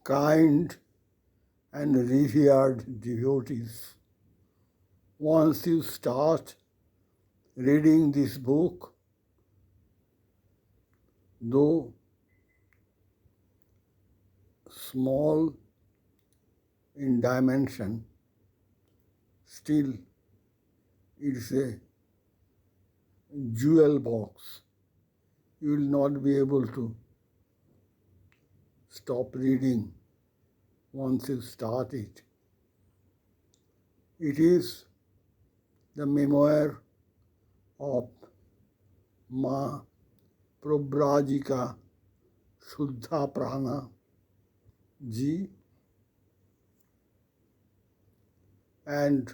kind and revered devotees, once you start reading this book, though small in dimension, still it's a jewel box. You will not be able to stop reading once you start it. It is the memoir of Ma PRAVRAJIKA SHUDDHAPRANA ji, and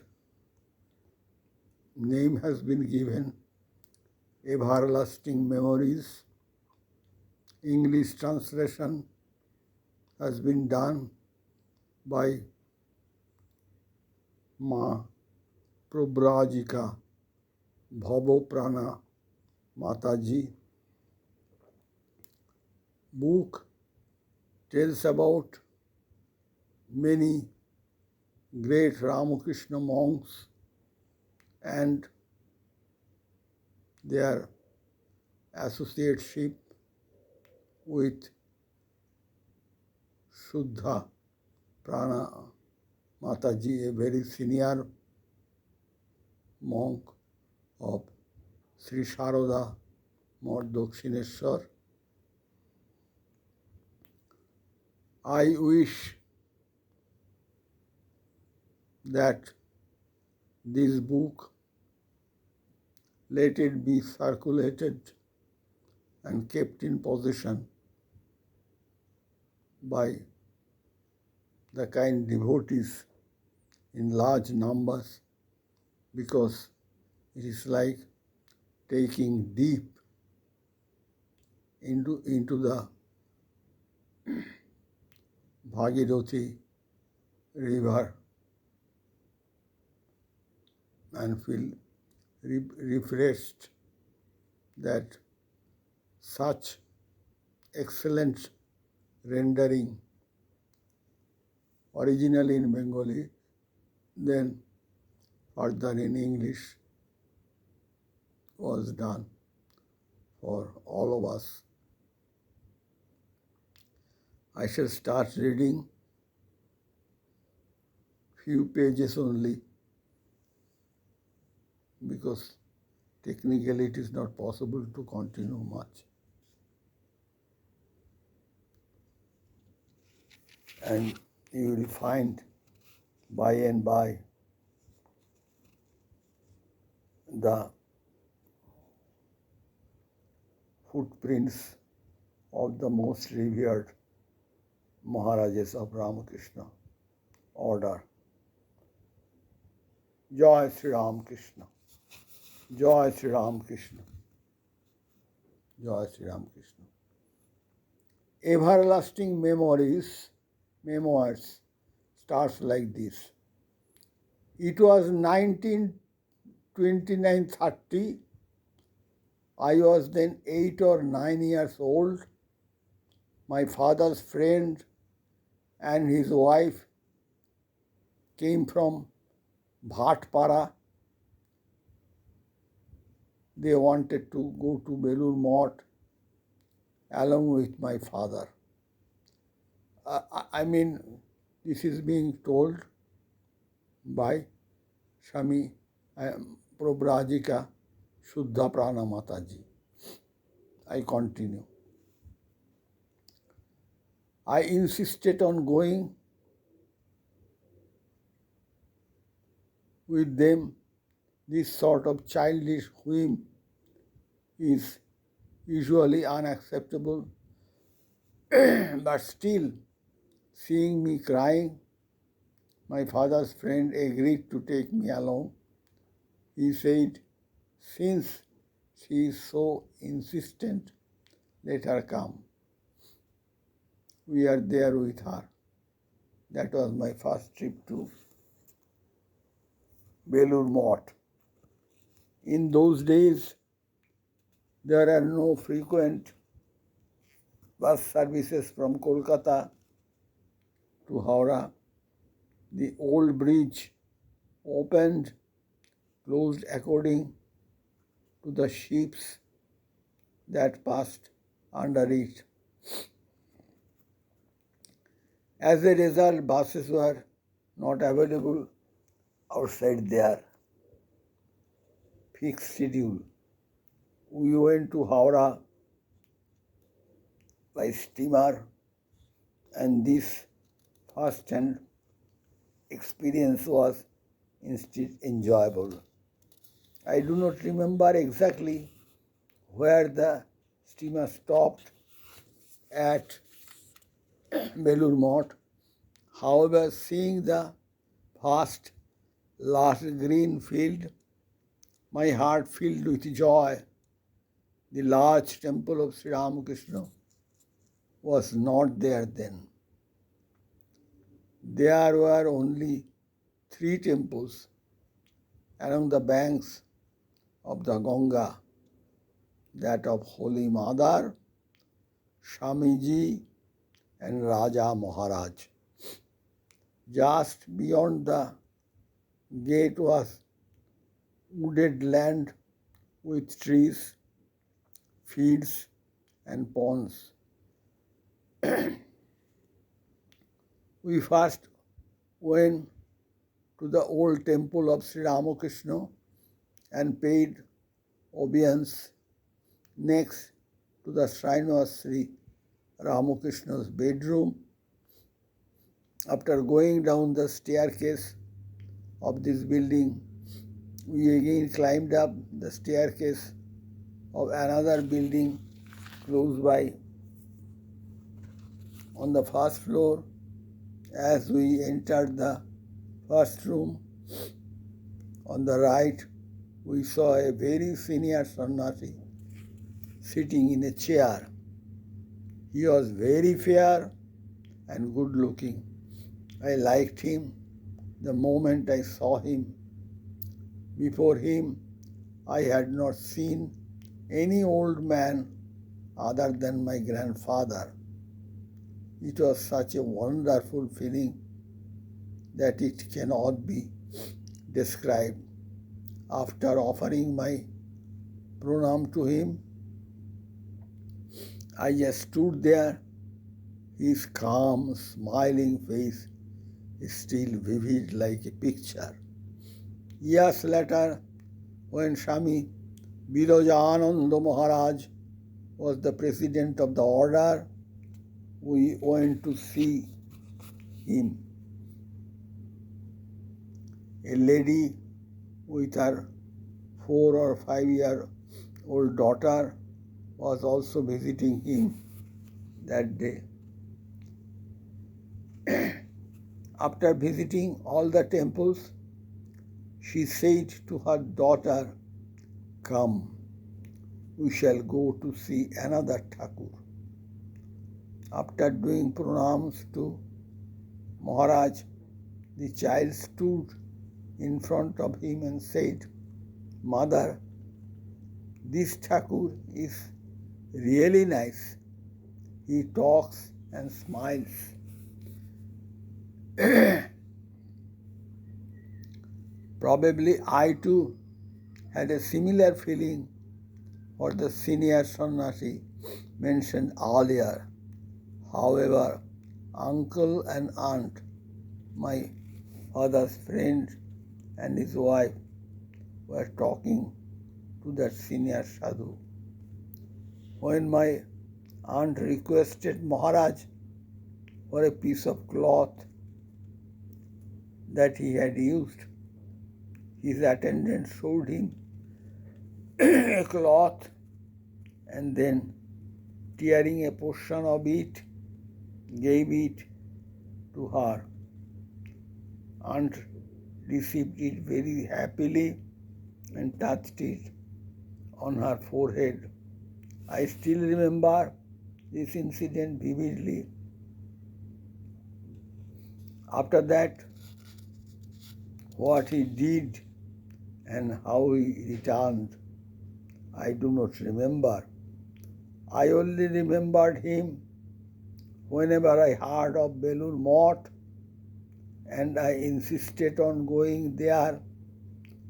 name has been given Everlasting Memories. English translation has been done by Ma PRAVRAJIKA BHAVAPRANA.14.9.25. Book tells about many great Ramakrishna monks and their associateship with Shuddha Prana Mataji, a very senior monk of Sri Sharada Math Dakshineshwar. I wish that this book, let it be circulated and kept in possession by the kind devotees in large numbers, because it is like taking deep into the Bhagirathi river and feel refreshed that such excellent rendering, originally in Bengali, then further in English, was done for all of us. I shall start reading few pages only, because technically it is not possible to continue much. And you will find by and by the footprints of the most revered Maharajas of Ramakrishna order. Jai Sri Ram Krishna. Jai Sri Ram Krishna. Jai Sri Ram Krishna. Everlasting Memoirs starts like this. It was 1929-30. I was then 8 or 9 years old. My father's friend and his wife came from Bhatpara. They wanted to go to Belur Math along with my father. This is being told by Swami PRAVRAJIKA SHUDDHAPRANA Mataji. I continue. I insisted on going with them. This sort of childish whim is usually unacceptable, but still, seeing me crying, my father's friend agreed to take me along. He said, since she is so insistent, let her come. We are there with her. That was my first trip to Belur Math. In those days, there are no frequent bus services from Kolkata to Howrah, the old bridge opened, closed according to the ships that passed under it. As a result, buses were not available outside their fixed schedule. We went to Howrah by steamer, and this first-hand experience was instead enjoyable. I do not remember exactly where the steamer stopped at Belur Mott. However, seeing the vast, lush green field, my heart filled with joy. The large temple of Sri Ramakrishna was not there then. There were only 3 temples along the banks of the Ganga, that of Holy Mother, Swamiji, and Raja Maharaj. Just beyond the gate was wooded land with trees, fields, and ponds. We first went to the old temple of Sri Ramakrishna and paid obeisance. Next to the shrine was Sri Ramakrishna's bedroom. After going down the staircase of this building, we again climbed up the staircase of another building close by. On the first floor, as we entered the first room, on the right, we saw a very senior sannyasi sitting in a chair. He was very fair and good looking. I liked him the moment I saw him. Before him, I had not seen any old man other than my grandfather. It was such a wonderful feeling that it cannot be described. After offering my pranam to him, I just stood there. His calm, smiling face is still vivid like a picture. Years later, when Swami Virojananda Maharaj was the president of the order, we went to see him. A lady with her 4 or 5-year-old daughter was also visiting him that day. After visiting all the temples, she said to her daughter, "Come, we shall go to see another Thakur." After doing pranams to Maharaj, the child stood in front of him and said, "Mother, this Thakur is really nice. He talks and smiles." Probably I too had a similar feeling for the senior sannyasi mentioned earlier. However, uncle and aunt, my father's friend and his wife, were talking to that senior sadhu. When my aunt requested Maharaj for a piece of cloth that he had used, his attendant showed him a cloth and then, tearing a portion of it, gave it to her. Aunt received it very happily and touched it on her forehead. I still remember this incident vividly. After that, what he did and how he returned, I do not remember. I only remembered him whenever I heard of Belur Mott and I insisted on going there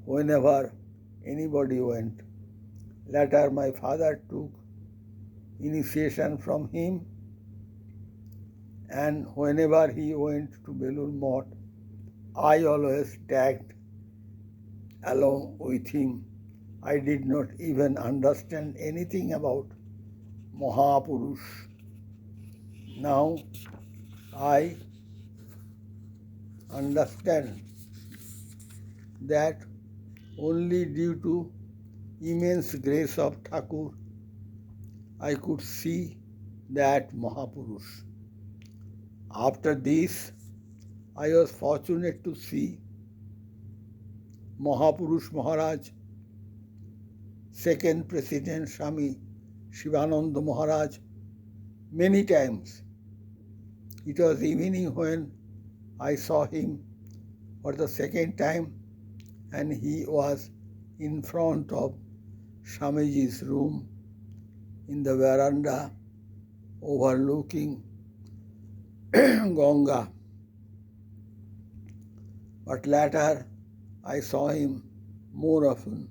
whenever anybody went. Later, my father took initiation from him, and whenever he went to Belur Math, I always tagged along with him. I did not even understand anything about Mahapurush. Now I understand that only due to immense grace of Thakur I could see that Mahapurush. After this, I was fortunate to see Mahapurush Maharaj, second President Swami Shivananda Maharaj, many times. It was evening when I saw him for the second time, and he was in front of Swamiji's room in the veranda overlooking Ganga. But later I saw him more often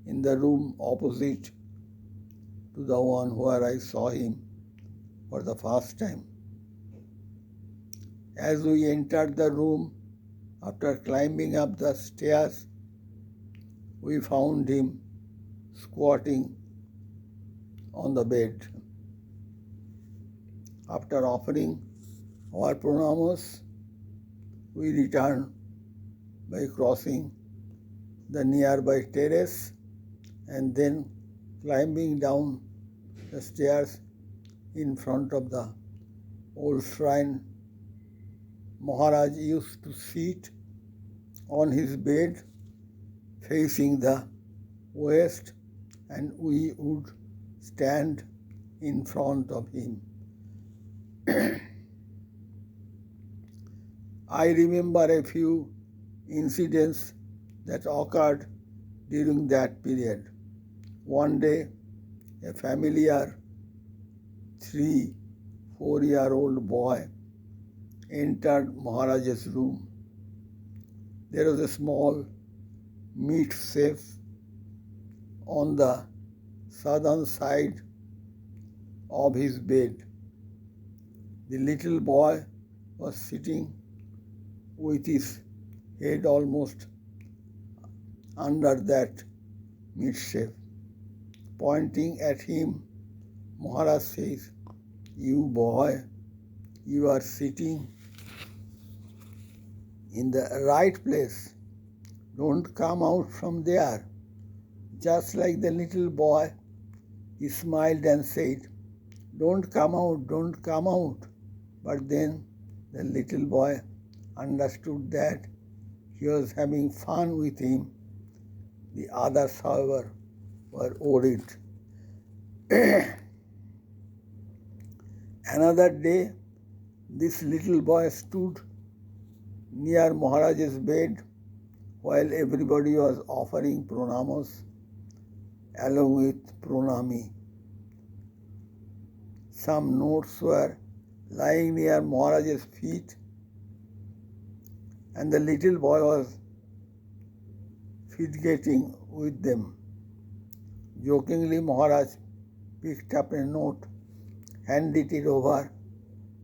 in the room opposite to the one where I saw him for the first time. As we entered the room, after climbing up the stairs, we found him squatting on the bed. After offering our pranamos, we returned by crossing the nearby terrace and then climbing down the stairs in front of the old shrine. Maharaj used to sit on his bed facing the west, and we would stand in front of him. I remember a few incidents that occurred during that period. One day, a familiar 3-4-year-old boy entered Maharaj's room. There was a small meat safe on the southern side of his bed. The little boy was sitting with his head almost under that meat safe. Pointing at him, Maharaj says, "You boy, you are sitting in the right place. Don't come out from there." Just like the little boy, he smiled and said, "Don't come out, don't come out." But then the little boy understood that he was having fun with him. The others, however, were worried. Another day, this little boy stood near Maharaj's bed while everybody was offering pranamos along with pranami. Some notes were lying near Maharaj's feet, and the little boy was fidgeting with them. Jokingly, Maharaj picked up a note, handed it over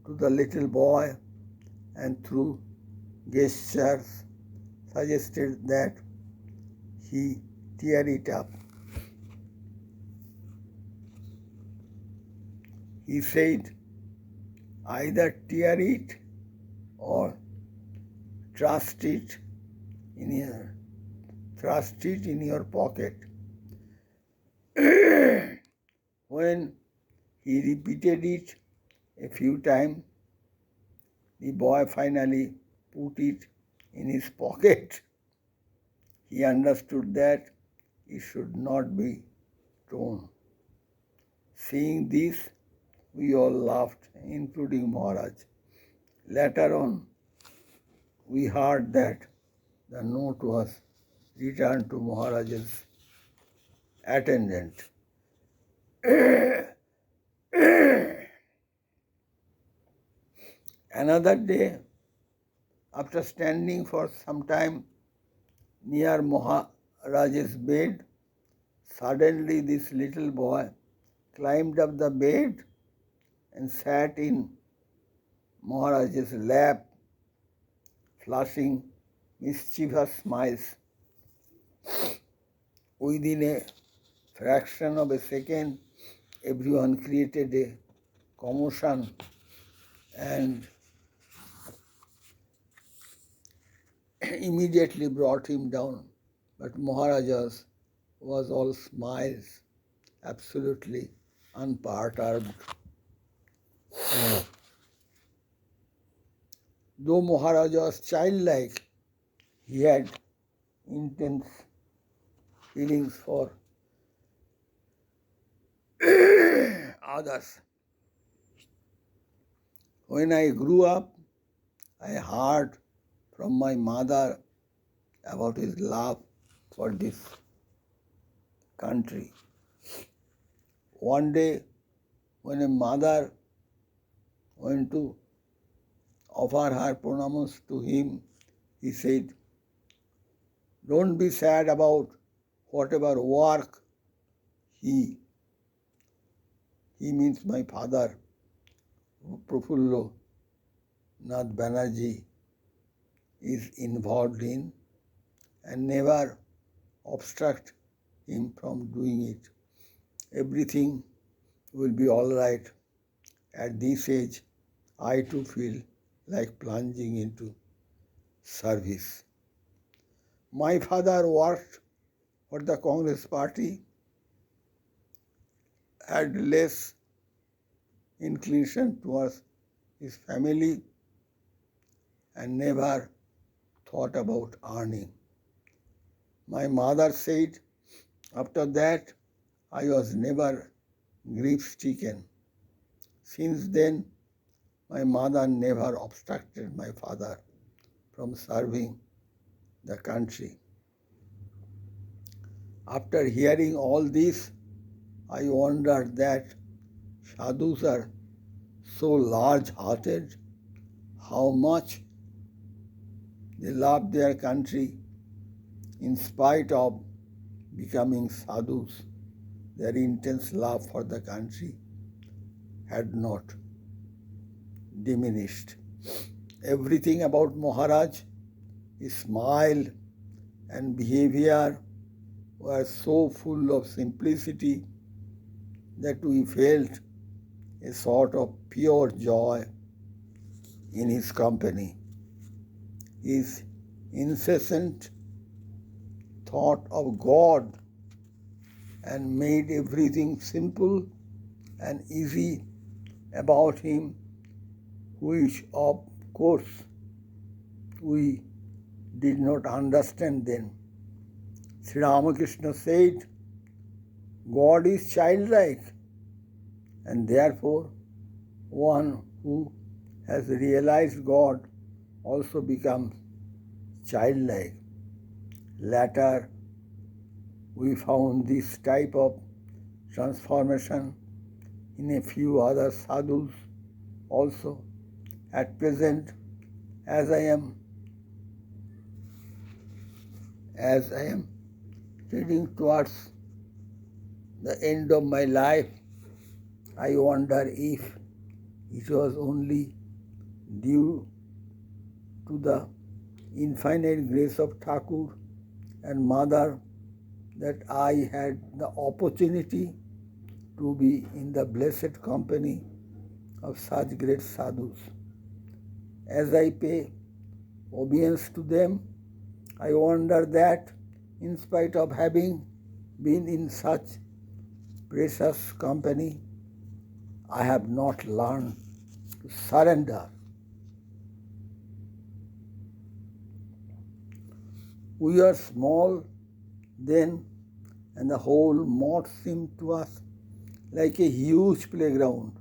to the little boy, and through gestures suggested that he tear it up. He said, "Either tear it or thrust it in your pocket." When he repeated it a few times, the boy finally put it in his pocket. He understood that it should not be torn. Seeing this, we all laughed, including Maharaj. Later on, we heard that the note was returned to Maharaj's attendant. Another day, After standing for some time near Maharaj's bed, suddenly this little boy climbed up the bed and sat in Maharaj's lap, flashing mischievous smiles. Within a fraction of a second, everyone created a commotion and immediately brought him down. But Maharajas was all smiles, absolutely unperturbed. Though Maharaja was childlike, he had intense feelings for others. When I grew up, I heard from my mother about his love for this country. One day, when a mother went to offer her pranams to him, he said, "Don't be sad about whatever work he means my father, Prafullo Nath Banerjee, is involved in, and never obstruct him from doing it. Everything will be all right. At this age, I too feel like plunging into service." My father worked for the Congress party, had less inclination towards his family, and never thought about earning. My mother said, after that, I was never grief-stricken. Since then, my mother never obstructed my father from serving the country. After hearing all this, I wondered that sadhus are so large-hearted, how much they love their country in spite of becoming sadhus. Their intense love for the country had not diminished. Everything about Maharaj, his smile and behavior were so full of simplicity that we felt a sort of pure joy in his company. His incessant thought of God and made everything simple and easy about him, which of course we did not understand then. Sri Ramakrishna said, God is childlike, and therefore one who has realized God also becomes childlike. Later, we found this type of transformation in a few other sadhus also. At present, as I am heading towards the end of my life, I wonder if it was only due to the infinite grace of Thakur and Mother that I had the opportunity to be in the blessed company of such great sadhus. As I pay obedience to them, I wonder that in spite of having been in such precious company, I have not learned to surrender. We were small then, and the whole mott seemed to us like a huge playground.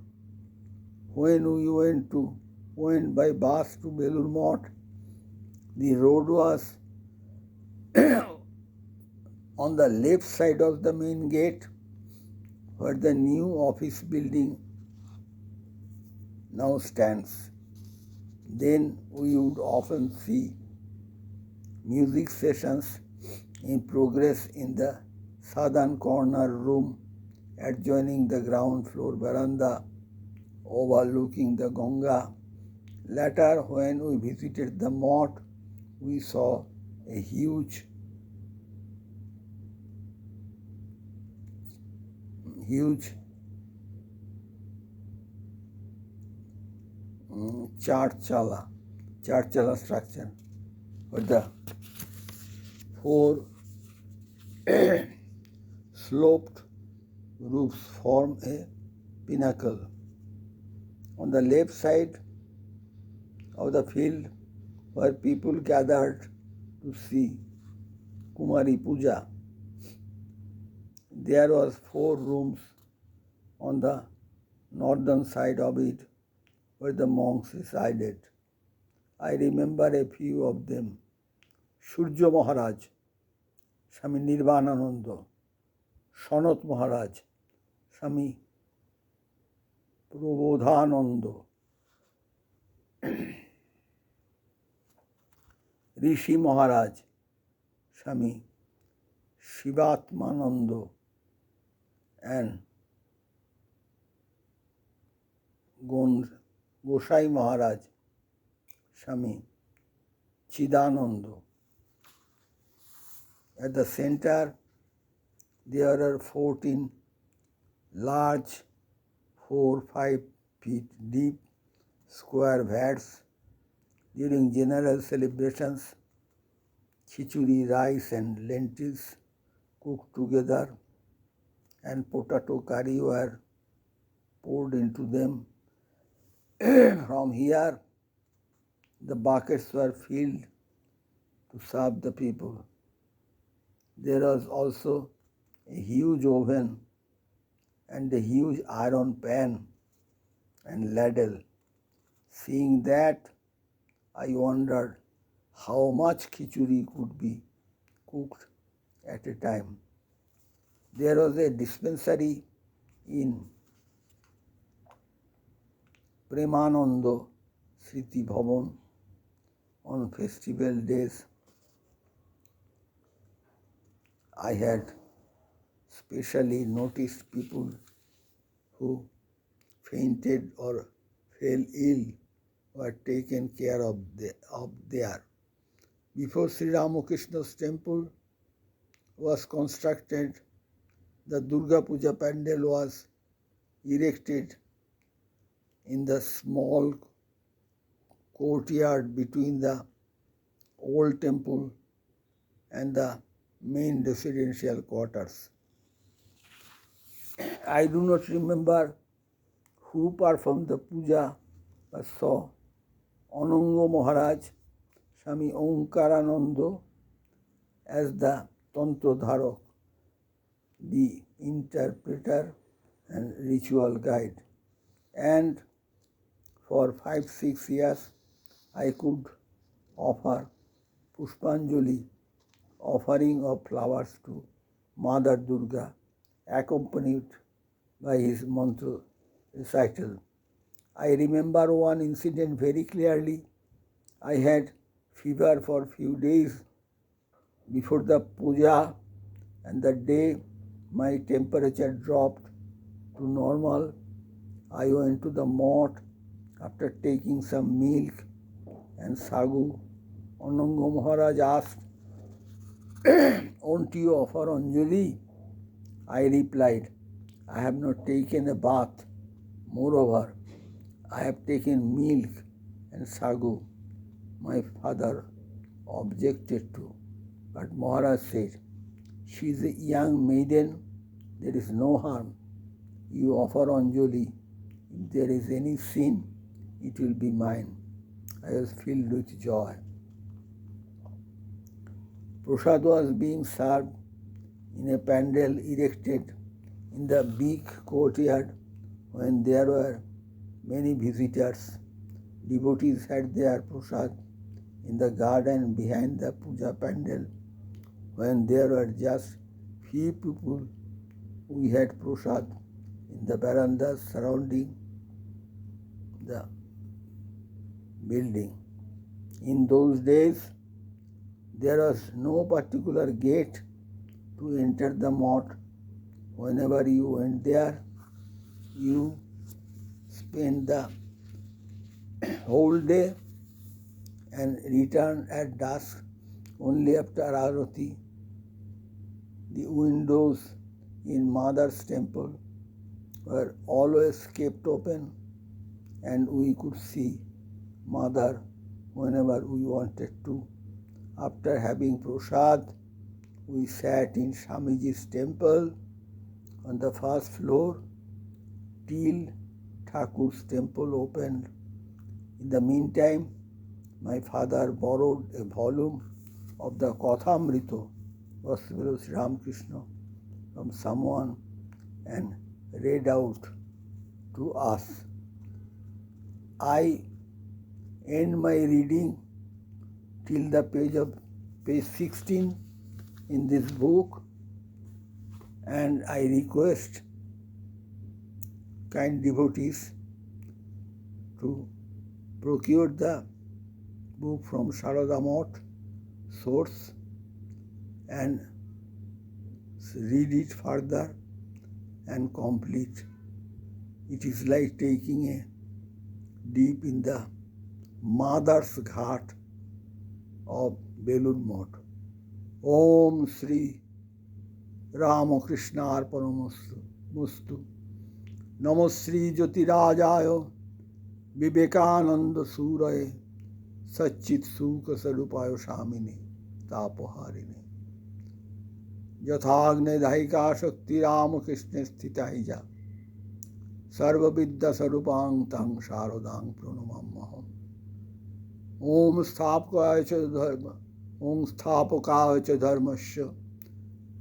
When we went by bus to Belur Mott, the road was on the left side of the main gate, where the new office building now stands. Then we would often see music sessions in progress in the southern corner room adjoining the ground floor veranda overlooking the Ganga. Later, when we visited the mosque, we saw a huge charchala structure with the four sloped roofs form a pinnacle. On the left side of the field where people gathered to see Kumari Puja. There was 4 rooms on the northern side of it where the monks resided. I remember a few of them. Surya Maharaj, Swami Nirvanananda, Sanat Maharaj, Swami Prabodhananda, Rishi Maharaj, Swami Shivatmananda, and Gosai Maharaj, Swami Chidananda. At the center, there are 14 large 4-5 feet deep square vats. During general celebrations, khichuri, rice and lentils cooked together and potato curry were poured into them. From here, the buckets were filled to serve the people. There was also a huge oven and a huge iron pan and ladle. Seeing that, I wondered how much khichuri could be cooked at a time. There was a dispensary in Premananda Sriti Bhavan on festival days. I had specially noticed people who fainted or fell ill were taken care of there. Before Sri Ramakrishna's temple was constructed, the Durga Puja pandal was erected in the small courtyard between the old temple and the main residential quarters. I do not remember who performed the puja, but saw Ananga Maharaj, Swami Omkarananda as the Tantradharak, the interpreter and ritual guide. And for 5-6 years, I could offer Pushpanjali, offering of flowers to Mother Durga, accompanied by his mantra recital. I remember one incident very clearly. I had fever for a few days before the puja, and the day my temperature dropped to normal, I went to the mott after taking some milk and sagu. Ananga Maharaj asked, "Won't you offer Anjali?" I replied, "I have not taken a bath. Moreover, I have taken milk and sagu." My father objected to, but Maharaj said, "She is a young maiden, there is no harm. You offer Anjali. If there is any sin, it will be mine." I was filled with joy. Prasad was being served in a pandal erected in the big courtyard when there were many visitors. Devotees had their prasad in the garden behind the puja pandal. When there were just few people, we had prasad in the verandas surrounding the building. In those days, there was no particular gate to enter the mott. Whenever you went there, you spent the whole day and returned at dusk only after Arati. The windows in Mother's temple were always kept open, and we could see Mother whenever we wanted to. After having prasad, we sat in Swamiji's temple on the first floor till Thakur's temple opened. In the meantime, my father borrowed a volume of the Kathamrita, Vasudeva Sri Ramakrishna, from someone and read out to us. I end my reading till the page 16 in this book, and I request kind devotees to procure the book from Sharada Math source and read it further and complete. It is like taking a dip in the Mother's Ghat of Belur Math. Om Sri Ramakrishna Arpanamustu. Namo Sri Jyotirajaya Vivekananda Suraye Satchit Sukha Sarupayo Shamini Tapoharini. Yathagne Daika Shakti Ramakrishna Sthitahija Sarva Vidya Sarupang Tang Sharodang Pranamamaham. Om Sthapakaya Cha Dharma Om Sthapakaya Cha Dharmasya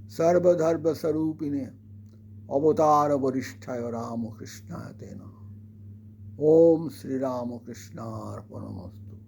Sarva Dharma Sarupine Avatara Varishtaya Ramakrishna Tena. Om Sri Ramakrishna Arpanamustu.